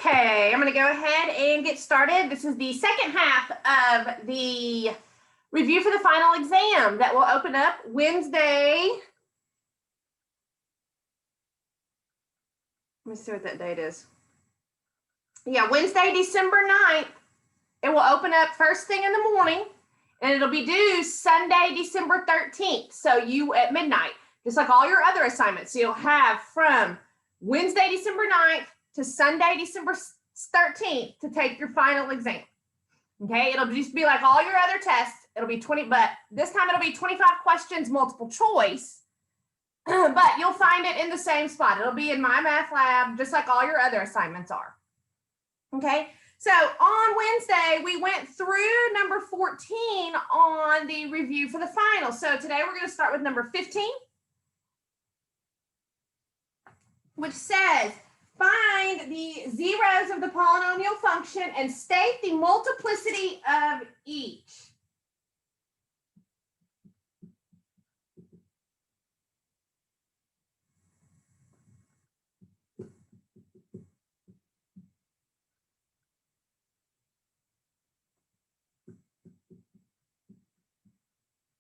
Okay, I'm going to go ahead and get started. This is the second half of the review for the final exam that will open up Wednesday. Let me see what that date is. Yeah, Wednesday, December 9th. It will open up first thing in the morning, and it'll be due Sunday, December 13th. So you at midnight, just like all your other assignments. So you'll have from Wednesday, December 9th to Sunday, December 13th to take your final exam. Okay, it'll just be like all your other tests. It'll be 20, but this time it'll be 25 questions, multiple choice. But you'll find it in the same spot. It'll be in my math lab, just like all your other assignments are. Okay, so on Wednesday, we went through number 14 on the review for the final. So today we're going to start with number 15, which says, find the zeros of the polynomial function and state the multiplicity of each.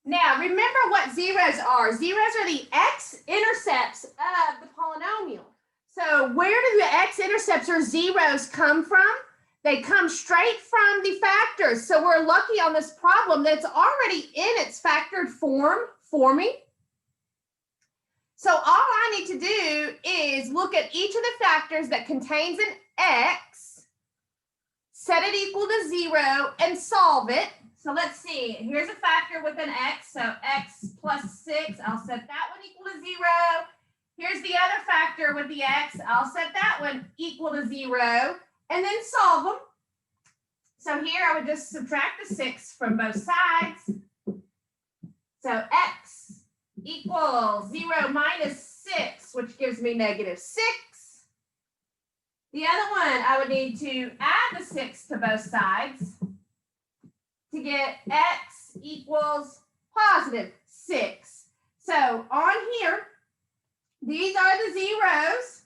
Now, remember what zeros are. Zeros are the x-intercepts of the polynomial. So where do the x-intercepts or zeros come from? They come straight from the factors. So we're lucky on this problem that's already in its factored form for me. So all I need to do is look at each of the factors that contains an x, set it equal to 0, and solve it. So let's see, here's a factor with an x, so x plus 6, I'll set that one equal to 0. Here's the other factor with the x, I'll set that one equal to 0, and then solve them. So here I would just subtract the 6 from both sides. So x equals 0 minus 6, which gives me negative 6. The other one, I would need to add the 6 to both sides to get x equals positive 6. So on here, these are the zeros.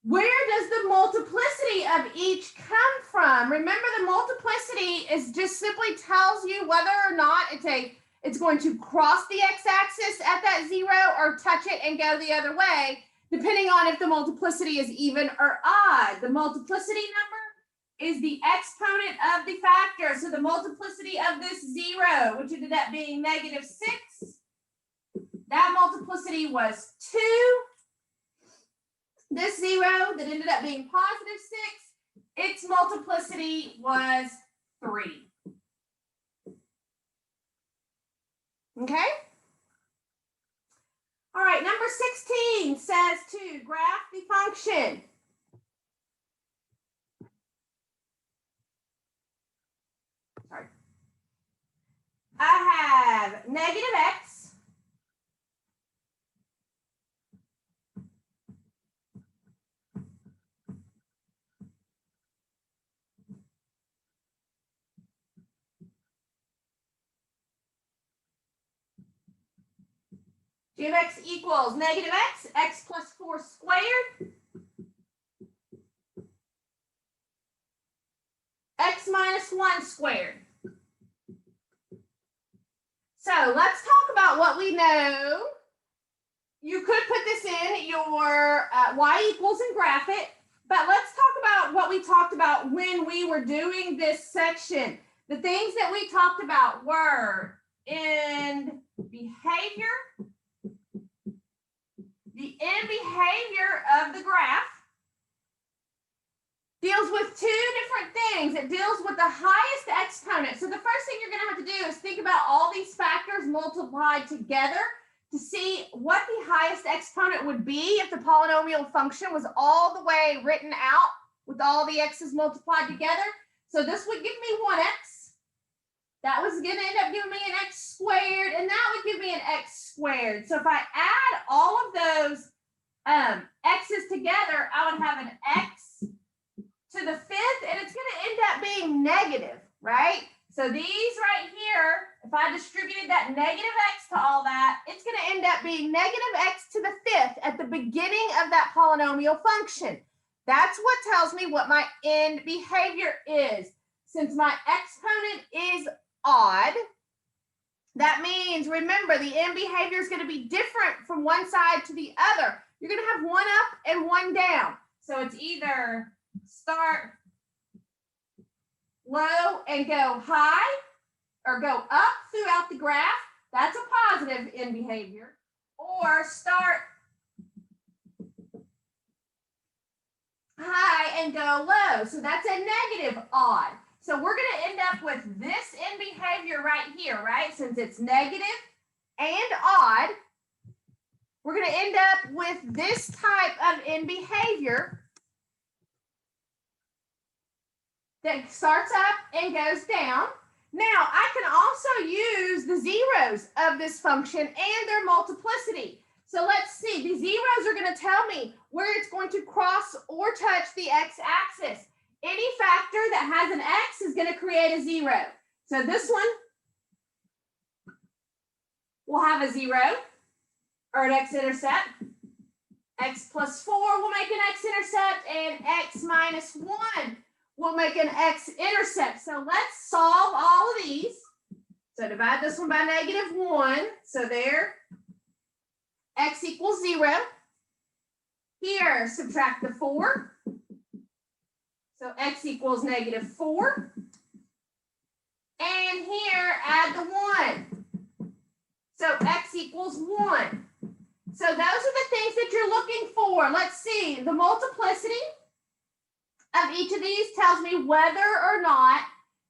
Where does the multiplicity of each come from? Remember, the multiplicity is just simply tells you whether or not it's going to cross the x-axis at that 0 or touch it and go the other way, depending on if the multiplicity is even or odd. The multiplicity number is the exponent of the factor. So the multiplicity of this 0, which ended up being negative 6, that multiplicity was 2. This 0 that ended up being positive 6, its multiplicity was 3. Okay? All right, number 16 says to graph the function. Sorry. I have negative x g of x equals negative x plus 4 squared, x minus 1 squared. So let's talk about what we know. You could put this in your y equals and graph it, but let's talk about what we talked about when we were doing this section. The things that we talked about were in behavior, the end behavior of the graph deals with two different things. It deals with the highest exponent. So the first thing you're going to have to do is think about all these factors multiplied together to see what the highest exponent would be if the polynomial function was all the way written out with all the x's multiplied together. So this would give me 1x. That was going to end up giving me an x squared, and that would give me an x squared. So if I add all of those x's together, I would have an x to the 5th, and it's going to end up being negative, right? So these right here, if I distributed that negative x to all that, it's going to end up being negative x to the 5th at the beginning of that polynomial function. That's what tells me what my end behavior is. Since my exponent is odd, that means, remember, the end behavior is going to be different from one side to the other. You're going to have one up and one down. So it's either start low and go high, or go up throughout the graph. That's a positive end behavior. Or start high and go low. So that's a negative odd. So we're going to end up with this end behavior right here, right? Since it's negative and odd, we're going to end up with this type of end behavior that starts up and goes down. Now, I can also use the zeros of this function and their multiplicity. So let's see, the zeros are going to tell me where it's going to cross or touch the x-axis. Any factor that has an x is going to create a 0. So this one will have a 0 or an x-intercept. X plus 4 will make an x-intercept, and x minus 1 will make an x-intercept. So let's solve all of these. So divide this one by -1. So there, x equals 0. Here, subtract the 4. So x equals -4. And here, add the 1. So x equals 1. So those are the things that you're looking for. Let's see, the multiplicity of each of these tells me whether or not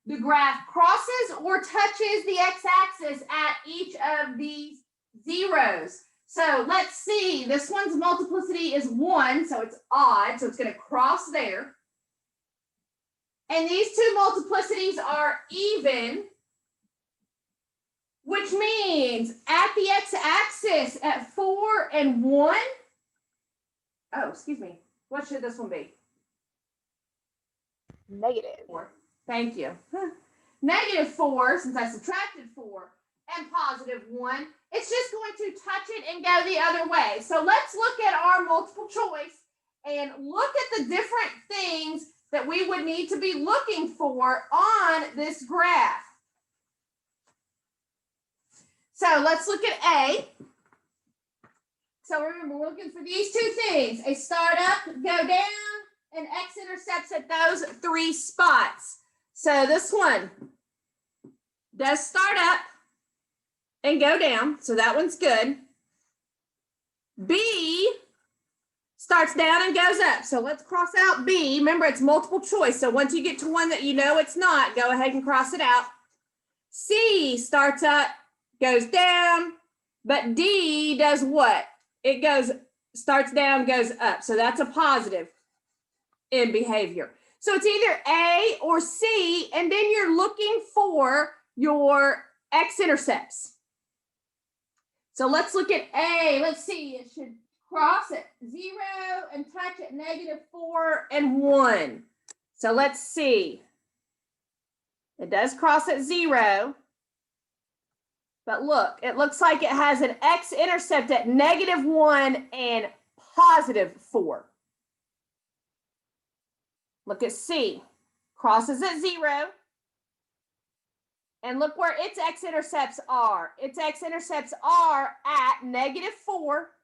the graph crosses or touches the x-axis at each of these zeros. So let's see, this one's multiplicity is 1, so it's odd, so it's going to cross there. And these two multiplicities are even, which means at the x-axis at 4 and 1. Oh, excuse me. What should this one be? -4. Thank you. -4, since I subtracted 4, and +1. It's just going to touch it and go the other way. So let's look at our multiple choice and look at the different things that we would need to be looking for on this graph. So let's look at A. So remember, we're looking for these two things: a start up, go down, and x-intercepts at those 3 spots. So this one does start up and go down, so that one's good. B starts down and goes up. So let's cross out B. Remember, it's multiple choice. So once you get to one that you know it's not, go ahead and cross it out. C starts up, goes down, but D does what? It starts down, goes up. So that's a positive in behavior. So it's either A or C, and then you're looking for your x-intercepts. So let's look at A. Let's see, it should cross at 0 and touch at -4 and 1. So let's see. It does cross at 0. But look, it looks like it has an x-intercept at -1 and +4. Look at C. Crosses at 0. And look where its x-intercepts are. Its x-intercepts are at -4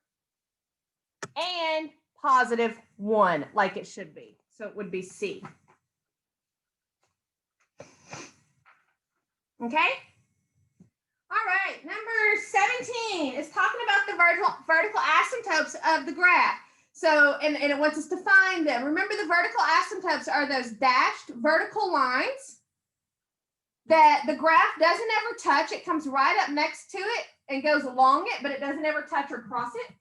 and +1, like it should be. So it would be C. Okay? All right, number 17 is talking about the vertical asymptotes of the graph. So, and it wants us to find them. Remember, the vertical asymptotes are those dashed vertical lines that the graph doesn't ever touch. It comes right up next to it and goes along it, but it doesn't ever touch or cross it.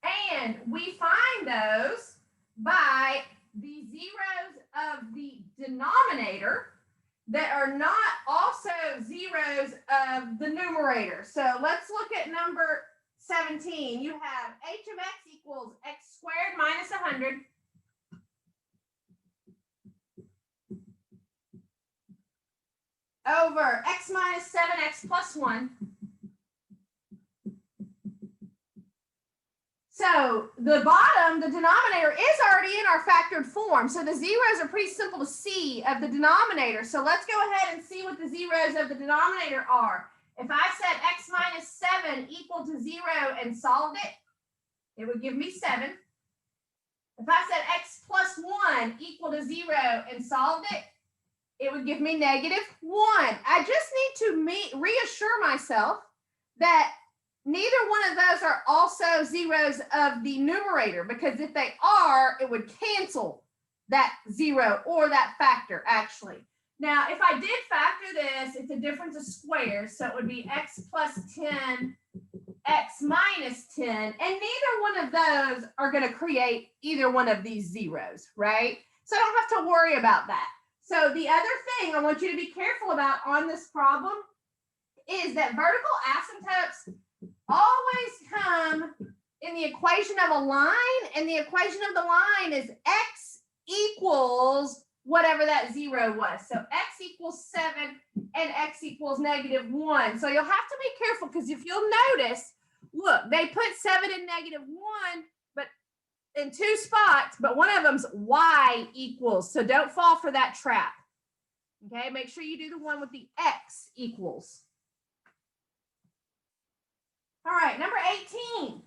And we find those by the zeros of the denominator that are not also zeros of the numerator. So let's look at number 17. You have h of x equals x squared minus 100 over x minus 7x plus 1. So the bottom, the denominator, is already in our factored form. So the zeros are pretty simple to see of the denominator. So let's go ahead and see what the zeros of the denominator are. If I said x minus 7 equal to 0 and solved it, it would give me 7. If I said x plus 1 equal to 0 and solved it, it would give me negative 1. I just need to reassure myself that neither one of those are also zeros of the numerator, because if they are, it would cancel that 0 or that factor, actually. Now, if I did factor this, it's a difference of squares, so it would be x plus 10, x minus 10, and neither one of those are going to create either one of these zeros, right? So I don't have to worry about that. So the other thing I want you to be careful about on this problem is that vertical asymptotes always come in the equation of a line, and the equation of the line is x equals whatever that 0 was. So x equals 7 and x equals negative 1. So you'll have to be careful, because if you'll notice, look, they put 7 and negative 1, but in 2 spots, but one of them's y equals. So don't fall for that trap. Okay, make sure you do the one with the x equals. All right, number 18.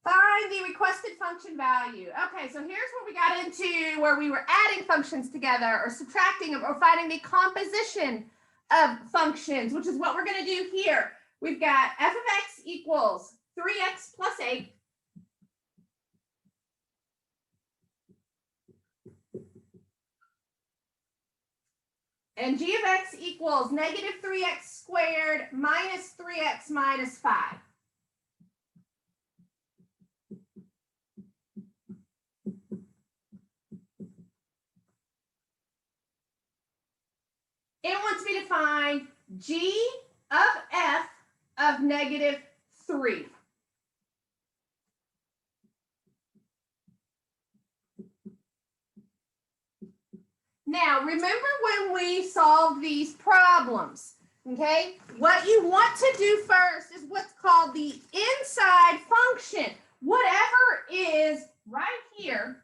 Find the requested function value. Okay, so here's where we got into where we were adding functions together or subtracting them or finding the composition of functions, which is what we're going to do here. We've got f of x equals 3x plus 8 and g of x equals negative 3x squared minus 3x minus 5. It wants me to find g of f of negative 3. Now, remember when we solve these problems, okay? What you want to do first is what's called the inside function. Whatever is right here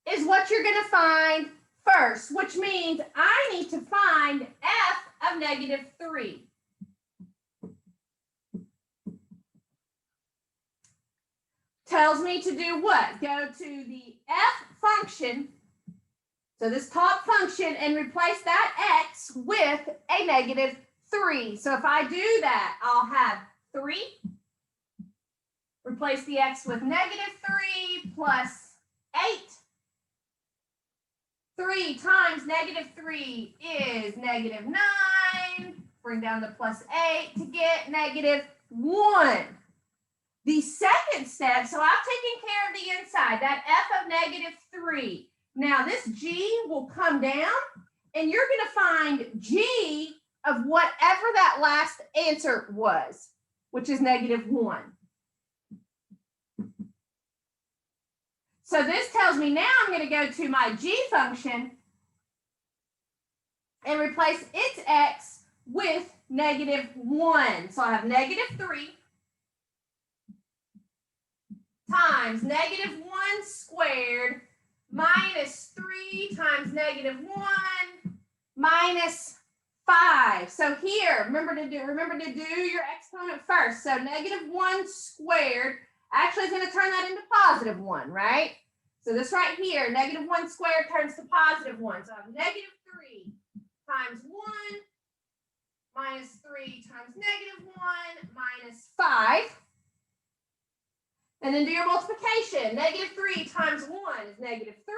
is what you're going to find first, which means I need to find f of negative 3. Tells me to do what? Go to the f function, so this top function, and replace that x with a negative 3. So if I do that, I'll have 3, replace the x with negative 3 plus 8. 3 times negative 3 is negative 9. Bring down the plus 8 to get negative 1. The second step, so I've taken care of the inside, that f of negative 3. Now this g will come down, and you're going to find g of whatever that last answer was, which is negative 1. So this tells me now I'm going to go to my g function and replace its x with negative 1. So I have negative 3 times negative 1 squared minus 3 times negative 1 minus 5. So here, remember to do your exponent first. So negative 1 squared actually is going to turn that into positive 1, right? So this right here, negative 1 squared turns to positive 1. So I have negative 3 times 1 minus 3 times negative 1 minus 5. And then do your multiplication. Negative 3 times 1 is negative 3.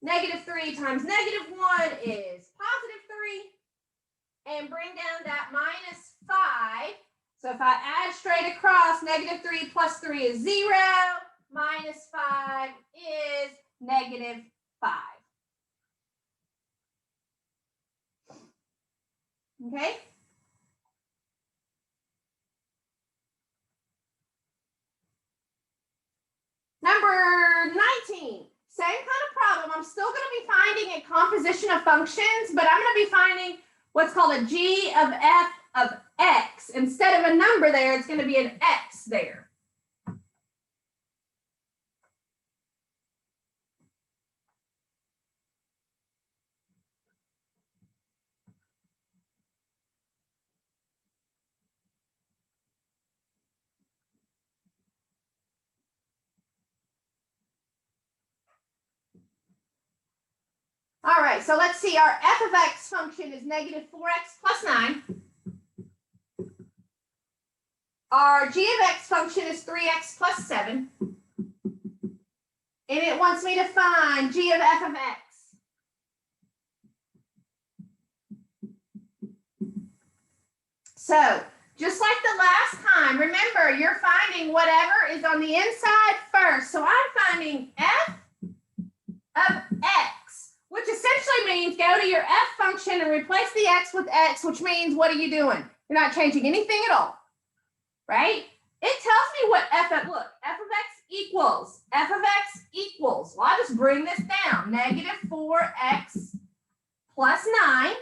Negative 3 times negative 1 is positive 3. And bring down that minus 5. So if I add straight across, negative 3 plus 3 is 0. Minus 5 is negative 5. Okay? Number 19, same kind of problem. I'm still going to be finding a composition of functions, but I'm going to be finding what's called a g of f of x. Instead of a number there, it's going to be an x there. All right, so let's see. Our f of x function is negative 4x plus 9. Our g of x function is 3x plus 7. And it wants me to find g of f of x. So, just like the last time, remember, you're finding whatever is on the inside first. So I'm finding f of x, which essentially means go to your f function and replace the x with x, which means what are you doing? You're not changing anything at all, right? It tells me what f of, look, f of x equals, well, I just bring this down, negative 4x plus 9.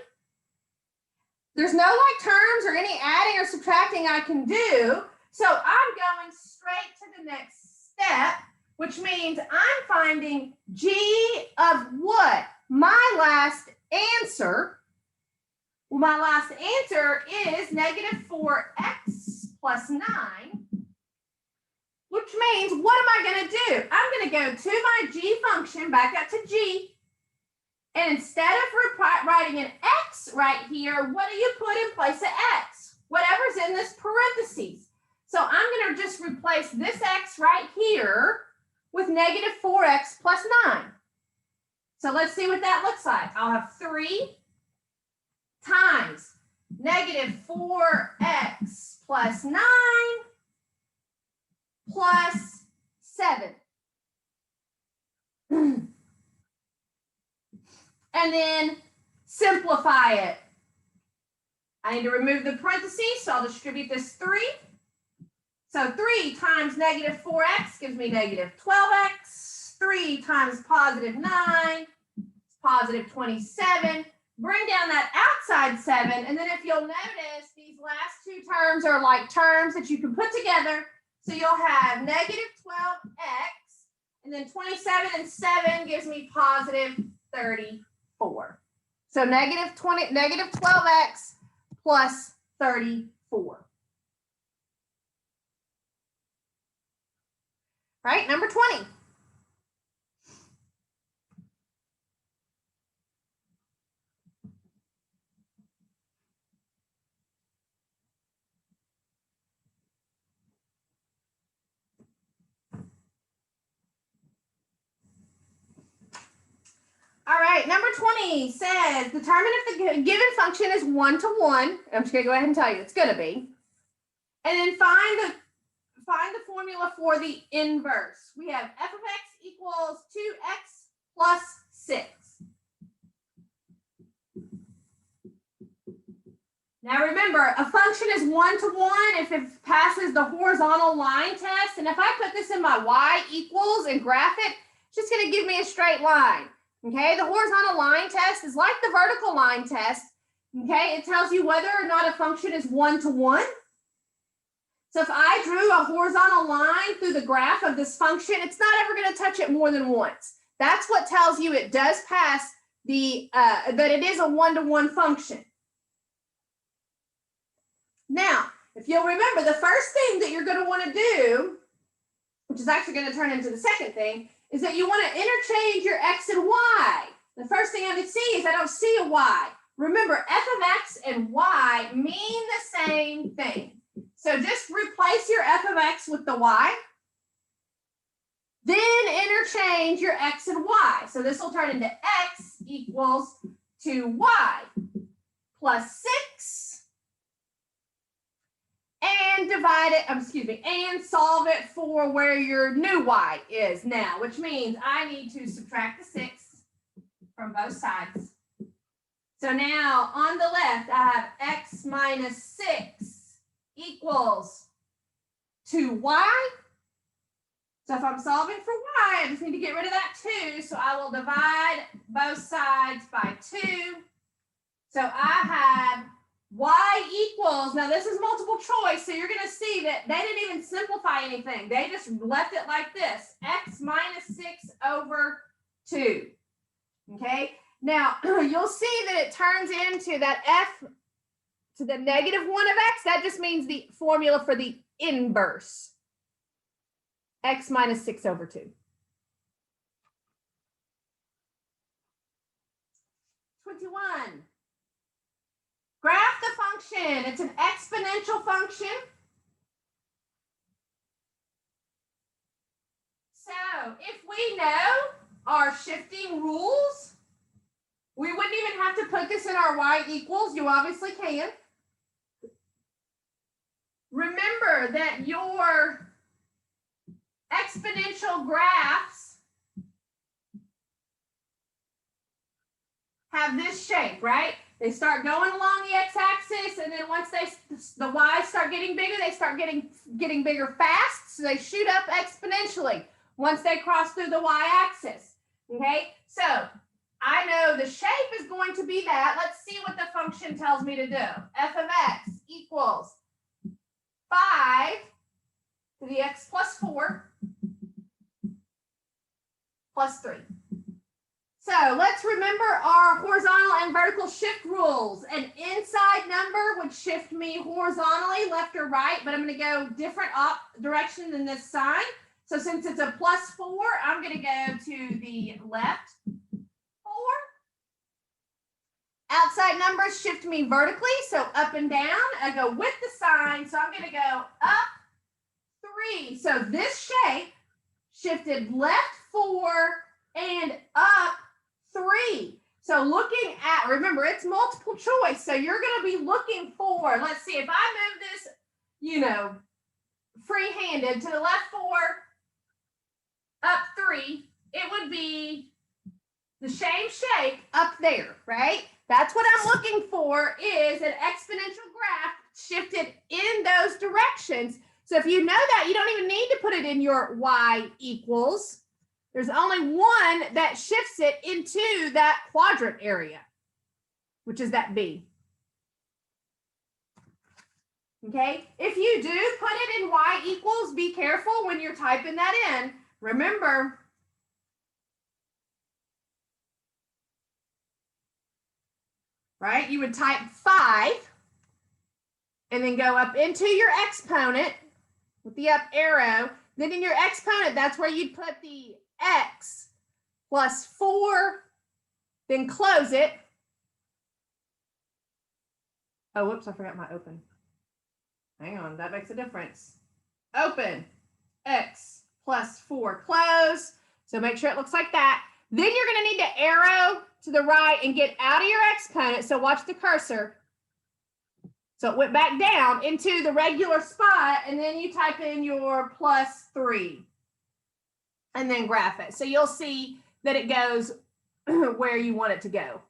There's no like terms or any adding or subtracting I can do. So I'm going straight to the next step, which means I'm finding g of what? My last answer. Well, my last answer is negative 4x plus 9, which means what am I going to do? I'm going to go to my g function, back up to g. And instead of writing an x right here, what do you put in place of x? Whatever's in this parentheses. So I'm going to just replace this x right here with negative 4x plus 9. So let's see what that looks like. I'll have 3 times negative 4x plus 9 plus 7. And then simplify it. I need to remove the parentheses, so I'll distribute this 3. So 3 times negative 4x gives me negative 12x. 3 times positive 9 is positive 27. Bring down that outside 7, and then if you'll notice, these last 2 terms are like terms that you can put together. So you'll have negative 12x, and then 27 and 7 gives me positive 34. So negative 12x plus 34. Right, number 20. All right, number 20 says determine if the given function is 1 to 1. I'm just going to go ahead and tell you it's going to be. And then find the formula for the inverse. We have f of x equals 2x plus 6. Now remember, a function is 1 to 1 if it passes the horizontal line test. And if I put this in my y equals and graph it, it's just going to give me a straight line. Okay, the horizontal line test is like the vertical line test. Okay, it tells you whether or not a function is 1 to 1. So if I drew a horizontal line through the graph of this function, it's not ever going to touch it more than once. That's what tells you it does pass the, that it is a 1 to 1 function. Now, if you'll remember, the first thing that you're going to want to do, which is actually going to turn into the second thing, is that you want to interchange your x and y. The first thing I see is I don't see a y. Remember, f of x and y mean the same thing. So just replace your f of x with the y. Then interchange your x and y. So this will turn into x equals 2y plus 6. And divide it, and solve it for where your new y is now, which means I need to subtract the 6 from both sides. So now on the left, I have x minus 6 equals 2y. So if I'm solving for y, I just need to get rid of that 2. So I will divide both sides by 2. So I have y equals, now this is multiple choice, so you're going to see that they didn't even simplify anything. They just left it like this, x minus 6 over 2. Okay, now you'll see that it turns into that f to the negative 1 of x. That just means the formula for the inverse. X minus 6 over 2. 21. Graph the function. It's an exponential function. So if we know our shifting rules, we wouldn't even have to put this in our y equals. You obviously can. Remember that your exponential graphs have this shape, right? They start going along the x-axis, and then once the y's start getting bigger, they start getting bigger fast, so they shoot up exponentially once they cross through the y-axis. Okay, so I know the shape is going to be that. Let's see what the function tells me to do. F of x equals 5 to the x plus 4 plus 3. So let's remember our horizontal and vertical shift rules. An inside number would shift me horizontally, left or right, but I'm going to go different direction than this sign. So since it's a plus 4, I'm going to go to the left 4. Outside numbers shift me vertically, so up and down. I go with the sign, so I'm going to go up 3. So this shape shifted left 4 and up 3. So looking at, remember, it's multiple choice. So you're going to be looking for, let's see, if I move this, free-handed to the left 4, up 3, it would be the same shape up there, right? That's what I'm looking for, is an exponential graph shifted in those directions. So if you know that, you don't even need to put it in your y equals. There's only one that shifts it into that quadrant area, which is that B. Okay, if you do put it in y equals, be careful when you're typing that in. Remember, right, you would type 5 and then go up into your exponent with the up arrow. Then in your exponent, that's where you'd put the x plus 4, then close it. Oh, whoops, I forgot my open. Hang on, that makes a difference. Open, x plus 4, close. So make sure it looks like that. Then you're going to need to arrow to the right and get out of your exponent. So watch the cursor. So it went back down into the regular spot, and then you type in your plus 3 and then graph it. So you'll see that it goes where you want it to go,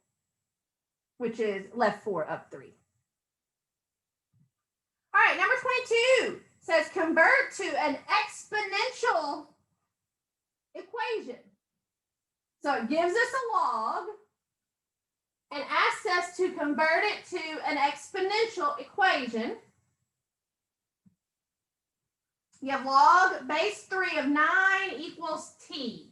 which is left 4, up 3. All right, number 22 says convert to an exponential equation. So it gives us a log and asks us to convert it to an exponential equation. You have log base 3 of 9 equals t.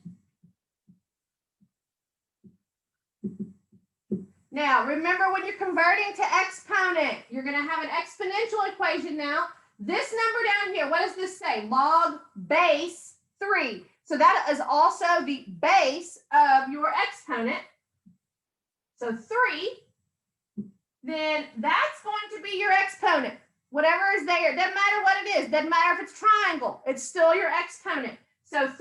Now, remember when you're converting to exponent, you're going to have an exponential equation now. This number down here, what does this say? Log base 3. So that is also the base of your exponent. So 3, then that's going to be your exponent. Whatever is there, it doesn't matter what it is. Doesn't matter if it's triangle. It's still your exponent. So 3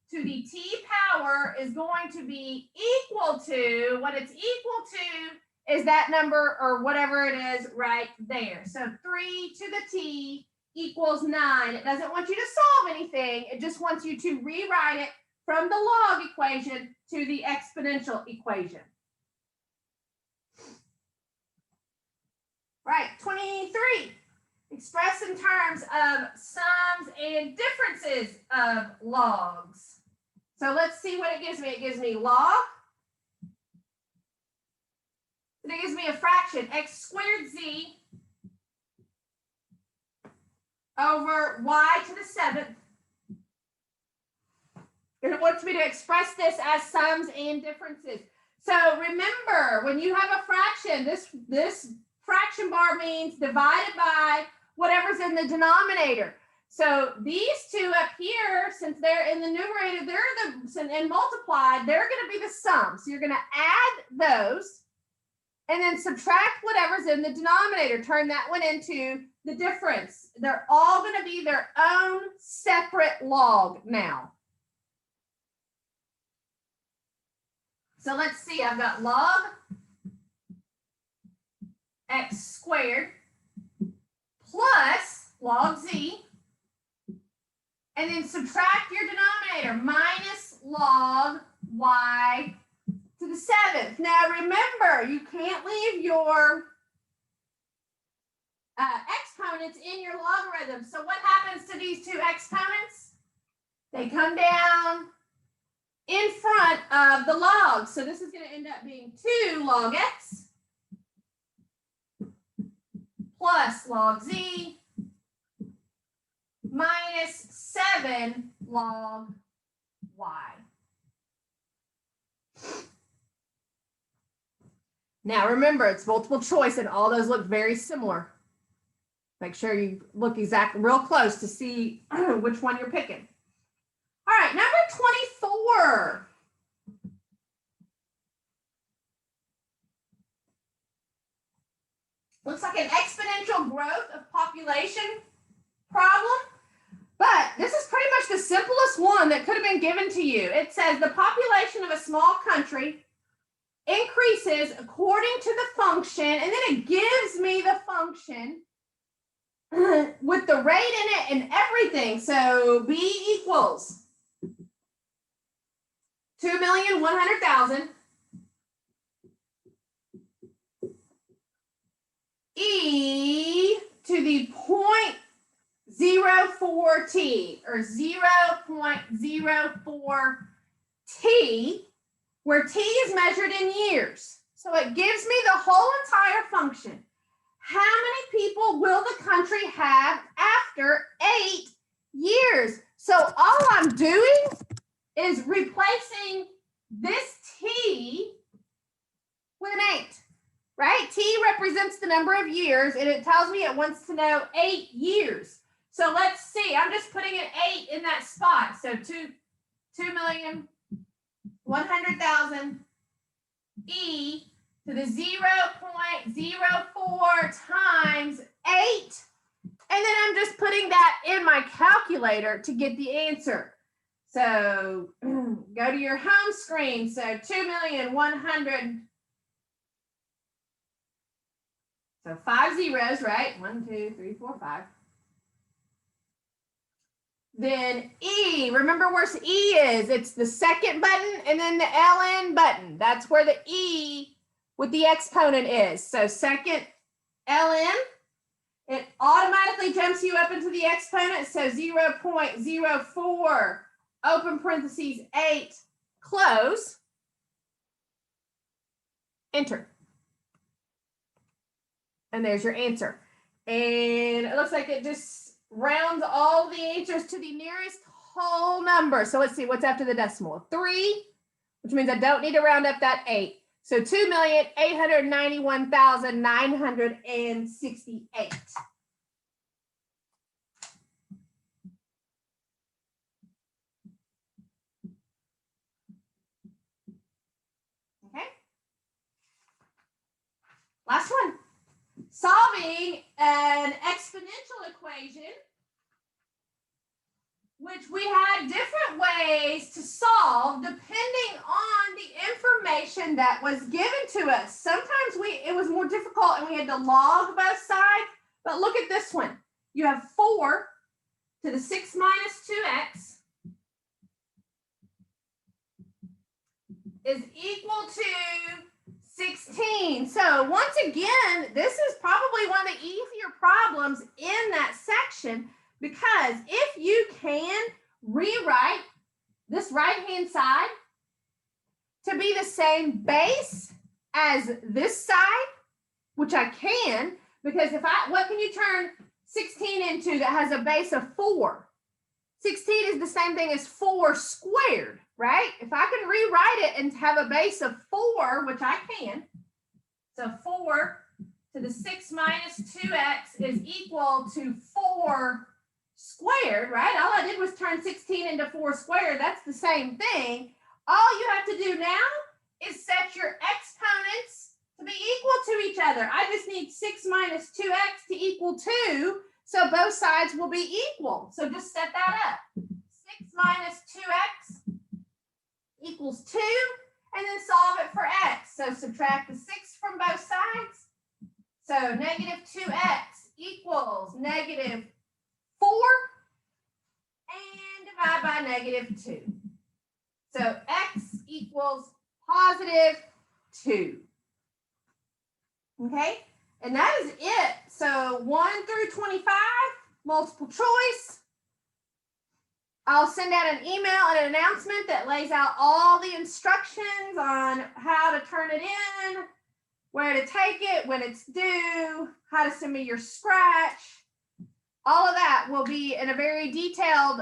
to the t power is going to be equal to, what it's equal to is that number or whatever it is right there. So 3 to the t equals 9. It doesn't want you to solve anything. It just wants you to rewrite it from the log equation to the exponential equation. Right, 23. expressed in terms of sums and differences of logs. So let's see what it gives me. It gives me log. And it gives me a fraction, x squared z over y to the 7th. And it wants me to express this as sums and differences. So remember, when you have a fraction, this fraction bar means divided by whatever's in the denominator. So these two up here, since they're in the numerator, and multiplied, they're going to be the sum. So you're going to add those and then subtract whatever's in the denominator. Turn that one into the difference. They're all going to be their own separate log now. So let's see, I've got log x squared plus log z, and then subtract your denominator, minus log y to the 7th. Now remember, you can't leave your exponents in your logarithm. So what happens to these two exponents? They come down in front of the log. So this is going to end up being 2 log x plus log z minus 7 log y. Now remember, it's multiple choice and all those look very similar. Make sure you look exactly real close to see which one you're picking. All right, number 24. Looks like an exponential growth of population problem, but this is pretty much the simplest one that could have been given to you. It says the population of a small country increases according to the function, and then it gives me the function with the rate in it and everything. So B equals 2,100,000 e to the 0.04t or 0.04t, where t is measured in years. So it gives me the whole entire function. How many people will the country have after 8 years? So all I'm doing is replacing this t with an 8, right? T represents the number of years, and it tells me it wants to know 8 years. So let's see. I'm just putting an 8 in that spot. So 2,100,000 e to the 0.04 times 8. And then I'm just putting that in my calculator to get the answer. So go to your home screen. So 2,100,000. So 5 zeros, right? 1, 2, 3, 4, 5. Then E, remember where E is. It's the second button and then the LN button. That's where the E with the exponent is. So second LN, it automatically jumps you up into the exponent. So 0.04, open parentheses, 8, close, enter. And there's your answer. And it looks like it just rounds all the answers to the nearest whole number. So let's see what's after the decimal. 3, which means I don't need to round up that 8. So 2,891,968. Okay. Last one. Solving an exponential equation, which we had different ways to solve depending on the information that was given to us. Sometimes it was more difficult and we had to log both sides, but look at this one. You have 4 to the 6 minus 2x is equal to 16. So once again, this is probably one of the easier problems in expression, because if you can rewrite this right-hand side to be the same base as this side, which I can, because what can you turn 16 into that has a base of 4? 16 is the same thing as 4 squared, right? If I can rewrite it and have a base of 4, which I can, so 4 to the 6 minus 2x is equal to 4 squared, right? All I did was turn 16 into 4 squared. That's the same thing. All you have to do now is set your exponents to be equal to each other. I just need 6 minus 2x to equal 2, so both sides will be equal. So just set that up. 6 minus 2x equals 2, and then solve it for x. So subtract the 6 from both sides. So negative 2x equals negative 4, and divide by negative 2. So x equals positive 2. Okay, and that is it. So 1 through 25, multiple choice. I'll send out an email and an announcement that lays out all the instructions on how to turn it in, where to take it, when it's due, how to send me your scratch. All of that will be in a very detailed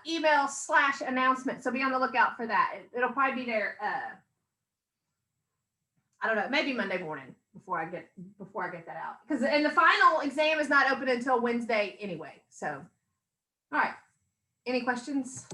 email / announcement. So be on the lookout for that. It'll probably be there. I don't know, maybe Monday morning before I get that out. Because and the final exam is not open until Wednesday anyway. So, all right. Any questions?